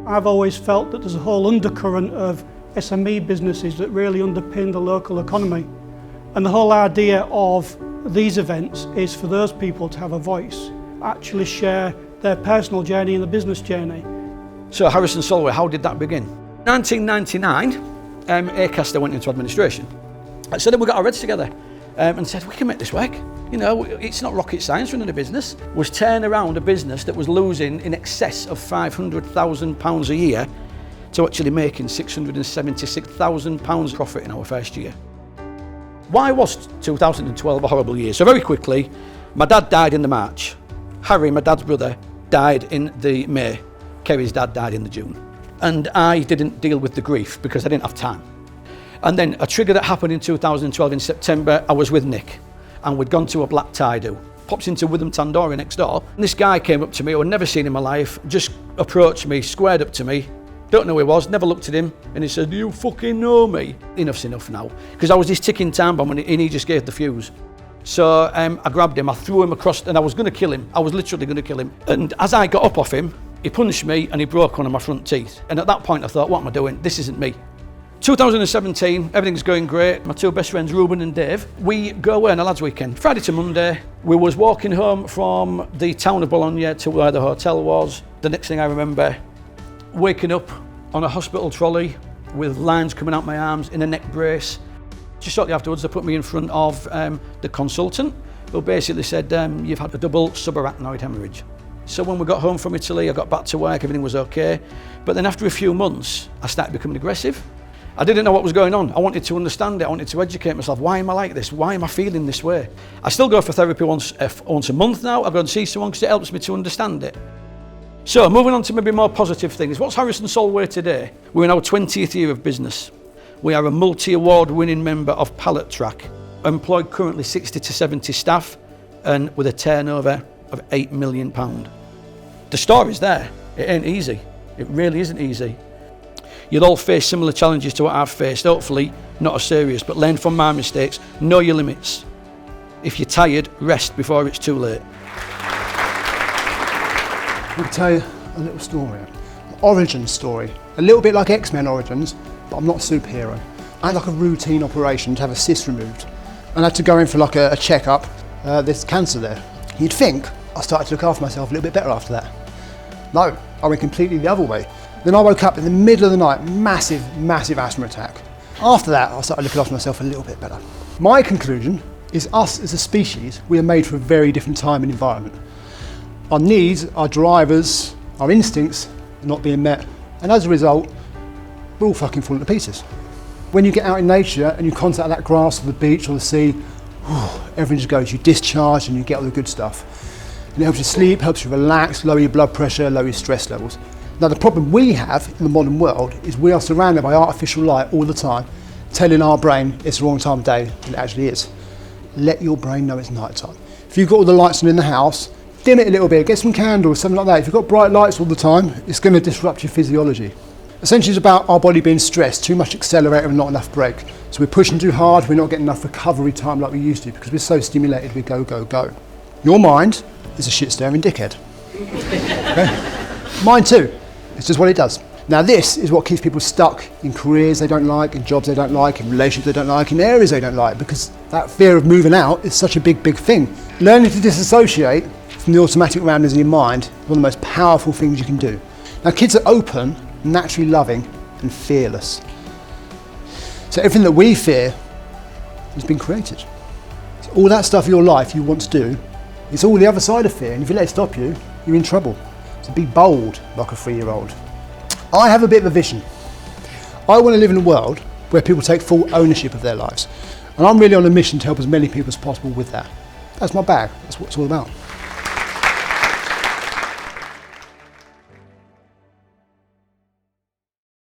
I've always felt that there's a whole undercurrent of SME businesses that really underpin the local economy. And the whole idea of these events is for those people to have a voice, actually share their personal journey and the business journey. So Harrison Solway, how did that begin? 1999, Acaster went into administration. So then we got our heads together and said, we can make this work. You know, it's not rocket science running a business. Was turn around a business that was losing in excess of £500,000 a year to actually making £676,000 profit in our first year. Why was 2012 a horrible year? So very quickly, my dad died in the March. Harry, my dad's brother, died in the May. Kerry's dad died in the June. And I didn't deal with the grief because I didn't have time. And then a trigger that happened in 2012 in September, I was with Nick and we'd gone to a black tie do. Pops into Witham Tandoori next door. And this guy came up to me, who I'd never seen in my life, just approached me, squared up to me. Don't know who he was, never looked at him. And he said, "Do you fucking know me?" Enough's enough now. Because I was this ticking time bomb and he just gave the fuse. So I grabbed him, I threw him across and I was gonna kill him. I was literally gonna kill him. And as I got up off him, he punched me and he broke one of my front teeth. And at that point I thought, what am I doing? This isn't me. 2017, everything's going great. My two best friends, Ruben and Dave, we go away on a lads' weekend. Friday to Monday, we was walking home from the town of Bologna to where the hotel was. The next thing I remember, waking up on a hospital trolley with lines coming out my arms in a neck brace. Just shortly afterwards, they put me in front of the consultant, who basically said, you've had a double subarachnoid hemorrhage. So when we got home from Italy, I got back to work, everything was okay. But then after a few months, I started becoming aggressive. I didn't know what was going on. I wanted to understand it. I wanted to educate myself. Why am I like this? Why am I feeling this way? I still go for therapy once a month now. I go and see someone because it helps me to understand it. So moving on to maybe more positive things. What's Harrison Solway today? We're in our 20th year of business. We are a multi-award winning member of Pallet Track, employed currently 60 to 70 staff and with a turnover of £8 million. The story's there. It ain't easy. It really isn't easy. You'll all face similar challenges to what I've faced, hopefully not as serious, but learn from my mistakes, know your limits. If you're tired, rest before it's too late. I'll tell you a little story, an origin story. A little bit like X-Men Origins, but I'm not a superhero. I had like a routine operation to have a cyst removed. And I had to go in for like a checkup. There's cancer there. You'd think I started to look after myself a little bit better after that. No, I went completely the other way. Then I woke up in the middle of the night, massive asthma attack. After that, I started looking after myself a little bit better. My conclusion is us as a species, we are made for a very different time and environment. Our needs, our drivers, our instincts are not being met. And as a result, we're all fucking falling to pieces. When you get out in nature and you contact that grass or the beach or the sea, everything just goes, you discharge and you get all the good stuff. And it helps you sleep, helps you relax, lower your blood pressure, lower your stress levels. Now the problem we have in the modern world is we are surrounded by artificial light all the time, telling our brain it's the wrong time of day than it actually is. Let your brain know it's night time. If you've got all the lights on in the house, dim it a little bit, get some candles, something like that. If you've got bright lights all the time, it's going to disrupt your physiology. Essentially it's about our body being stressed, too much accelerator and not enough brake. So we're pushing too hard, we're not getting enough recovery time like we used to because we're so stimulated, we go, go, go. Your mind is a shit-staring dickhead. Okay? Mine too. It's just what it does. Now this is what keeps people stuck in careers they don't like, in jobs they don't like, in relationships they don't like, in areas they don't like, because that fear of moving out is such a big thing. Learning to disassociate from the automatic surroundings in your mind is one of the most powerful things you can do. Now kids are open, naturally loving and fearless. So everything that we fear has been created. So all that stuff in your life you want to do, it's all the other side of fear, and if you let it stop you, you're in trouble. So be bold like a 3-year-old. I have a bit of a vision. I want to live in a world where people take full ownership of their lives. And I'm really on a mission to help as many people as possible with that. That's my bag, that's what it's all about.